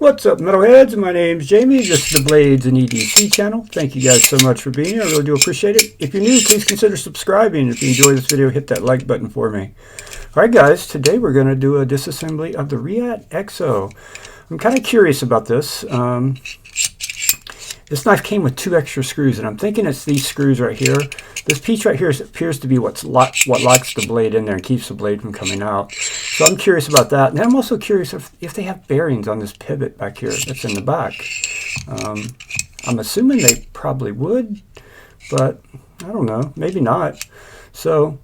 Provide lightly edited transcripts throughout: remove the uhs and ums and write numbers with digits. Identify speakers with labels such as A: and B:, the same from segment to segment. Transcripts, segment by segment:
A: What's up, metalheads? My name's Jamie. This is the Blades and EDC channel. Thank you guys so much for being here. I really do appreciate it. If you're new, please consider subscribing. If you enjoy this video, hit that like button for me. Alright guys, today we're going to do a disassembly of the Reate XO. I'm kind of curious about this. This knife came with 2 extra screws, and I'm thinking it's these screws right here. This piece right here appears to be what locks the blade in there and keeps the blade from coming out. So I'm curious about that. And then I'm also curious if they have bearings on this pivot back here that's in the back. I'm assuming they probably would, but I don't know, maybe not. So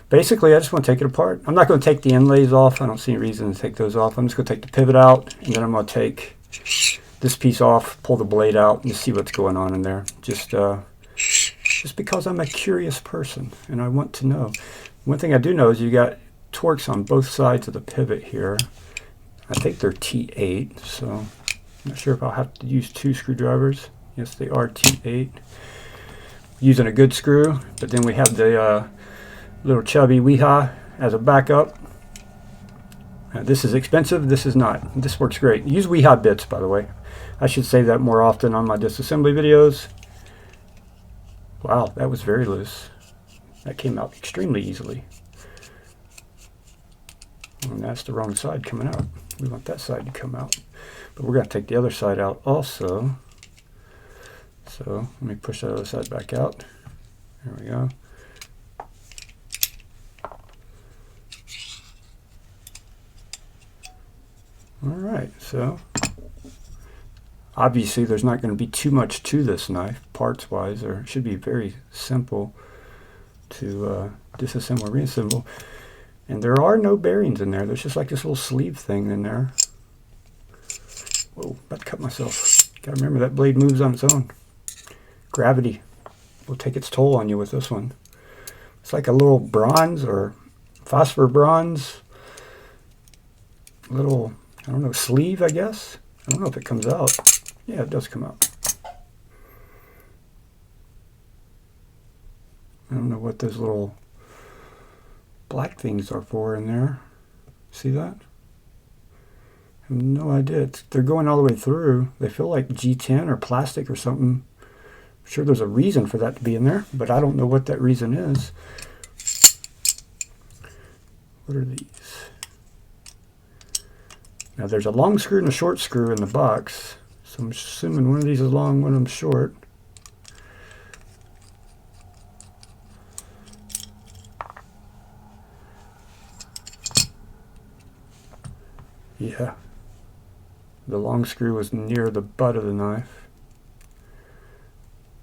A: basically I just want to take it apart. I'm not going to take the inlays off. I don't see any reason to take those off. I'm just going to take the pivot out, and then I'm going to take this piece off, pull the blade out, and just see what's going on in there. Just because I'm a curious person and I want to know. One thing I do know is you got Torx on both sides of the pivot here. I think they're T8, so I'm not sure if I'll have to use 2 screwdrivers. Yes, they are T8. Using a good screw, but then we have the little chubby Wiha as a backup. This is expensive, this is not. This works great. Use Wiha Bits, by the way. I should say that more often on my disassembly videos. Wow, that was very loose. That came out extremely easily. And that's the wrong side coming out. We want that side to come out. But we're going to take the other side out also. So let me push that other side back out. There we go. Alright, so obviously there's not going to be too much to this knife parts wise, or it should be very simple to disassemble and reassemble. And there are no bearings in there. There's just like this little sleeve thing in there. Whoa, about to cut myself. Gotta remember that blade moves on its own. Gravity will take its toll on you with this one. It's like a little bronze or phosphor bronze little, I don't know, sleeve, I guess. I don't know if it comes out. Yeah, it does come out. I don't know what those little black things are for in there. See that? I have no idea. They're going all the way through. They feel like G10 or plastic or something. I'm sure there's a reason for that to be in there, but I don't know what that reason is. What are these? Now there's a long screw and a short screw in the box, so I'm assuming one of these is long, one of them short. Yeah, the long screw was near the butt of the knife,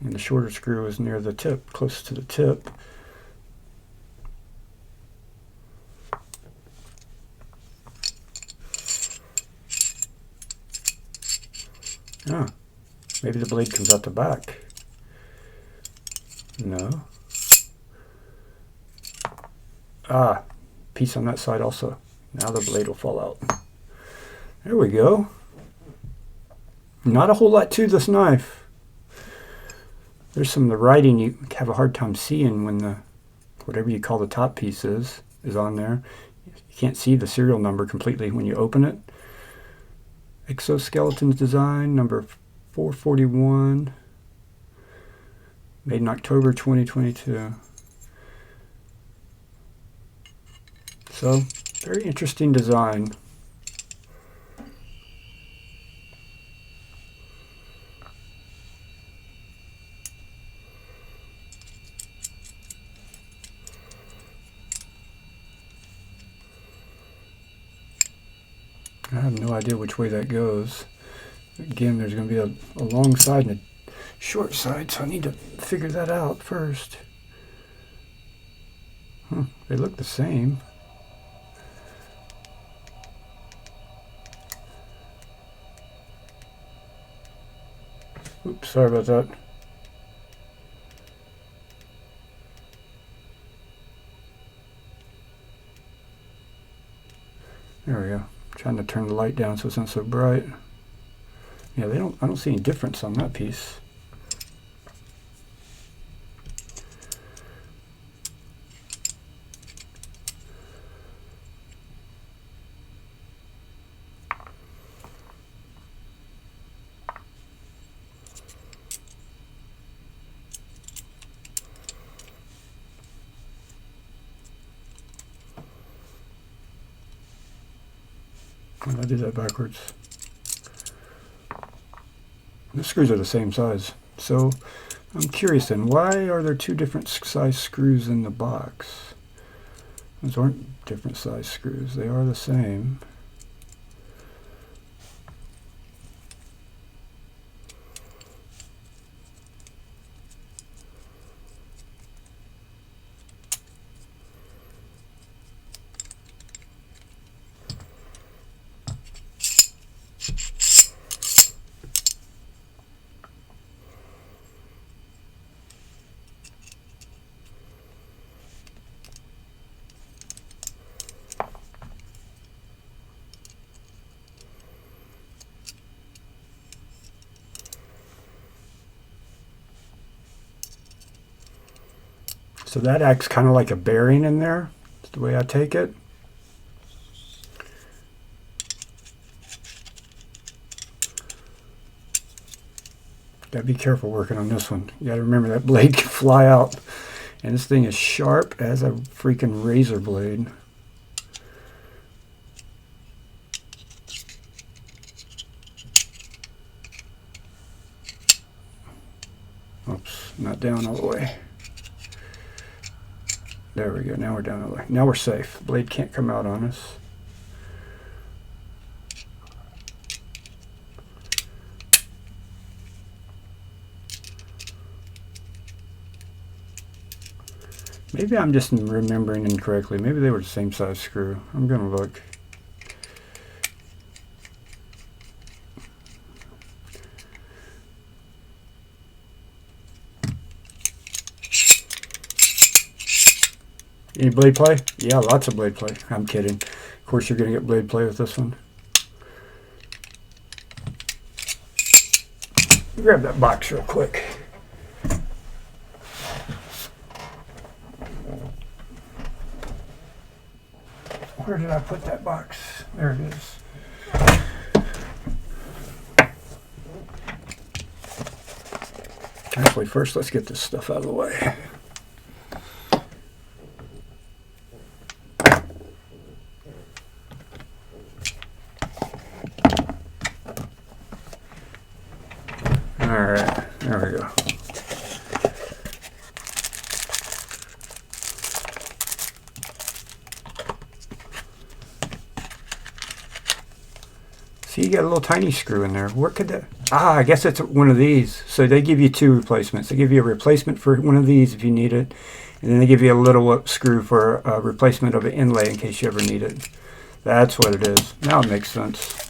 A: and the shorter screw was near the tip, close to the tip. Ah, maybe the blade comes out the back. No. Ah, piece on that side also. Now the blade will fall out. There we go. Not a whole lot to this knife. There's some of the writing you have a hard time seeing when the, whatever you call the top piece is on there. You can't see the serial number completely when you open it. Exoskeletons design number 441, made in October 2022. So very interesting design. I have no idea which way that goes. Again, there's going to be a long side and a short side, so I need to figure that out first. They look the same. Oops, sorry about that. There we go. Trying to turn the light down so it's not so bright. Yeah, I don't see any difference on that piece. Why did I do that backwards? The screws are the same size. So I'm curious then, why are there two different size screws in the box? Those aren't different size screws. They are the same. So that acts kind of like a bearing in there. That's the way I take it. Gotta be careful working on this one. You gotta remember that blade can fly out. And this thing is sharp as a freaking razor blade. Oops, not down all the way. There we go, now we're down all the way. Now we're safe. The blade can't come out on us. Maybe I'm just remembering incorrectly. Maybe they were the same size screw. I'm gonna look. Any blade play? Yeah, lots of blade play. I'm kidding. Of course you're gonna get blade play with this one. Grab that box real quick. Where did I put that box? There it is. Actually, first let's get this stuff out of the way. All right, there we go. See, you got a little tiny screw in there. Where could that? Ah, I guess it's one of these. So they give you two replacements. They give you a replacement for one of these if you need it, and then they give you a little screw for a replacement of an inlay in case you ever need it. That's what it is. Now it makes sense.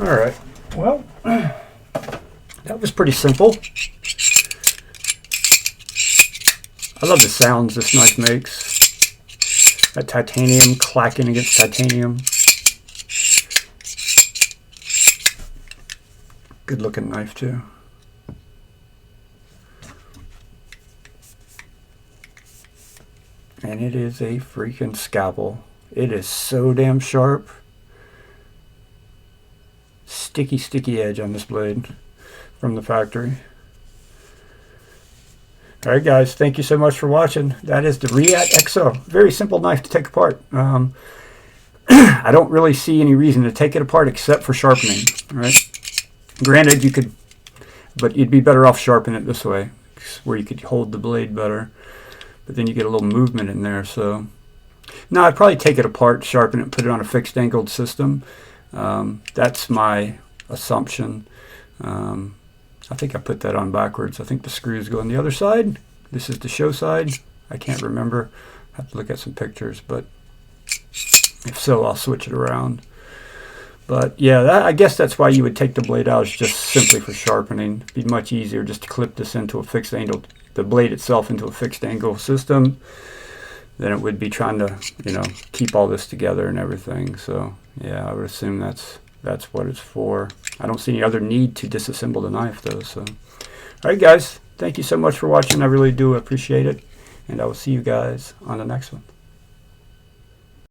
A: All right. Well, that was pretty simple. I love the sounds this knife makes. That titanium clacking against titanium. Good looking knife too. And it is a freaking scalpel. It is so damn sharp. Sticky edge on this blade from the factory. All right, guys, thank you so much for watching. That is the Reate XO. Very simple knife to take apart. I don't really see any reason to take it apart except for sharpening. All right. Granted, you could, but you'd be better off sharpening it this way, where you could hold the blade better. But then you get a little movement in there. So, no, I'd probably take it apart, sharpen it, and put it on a fixed angled system. That's my assumption. I think I put that on backwards. I think the screws go on the other side. This is the show side. I can't remember. I have to look at some pictures, but if so, I'll switch it around. But yeah, I guess that's why you would take the blade out, is just simply for sharpening. It'd be much easier just to clip this into a fixed angle, the blade itself into a fixed angle system, than it would be trying to, you know, keep all this together and everything. So yeah, I would assume that's what it's for. I don't see any other need to disassemble the knife though. So, all right, guys, thank you so much for watching. I really do appreciate it, and I will see you guys on the next one.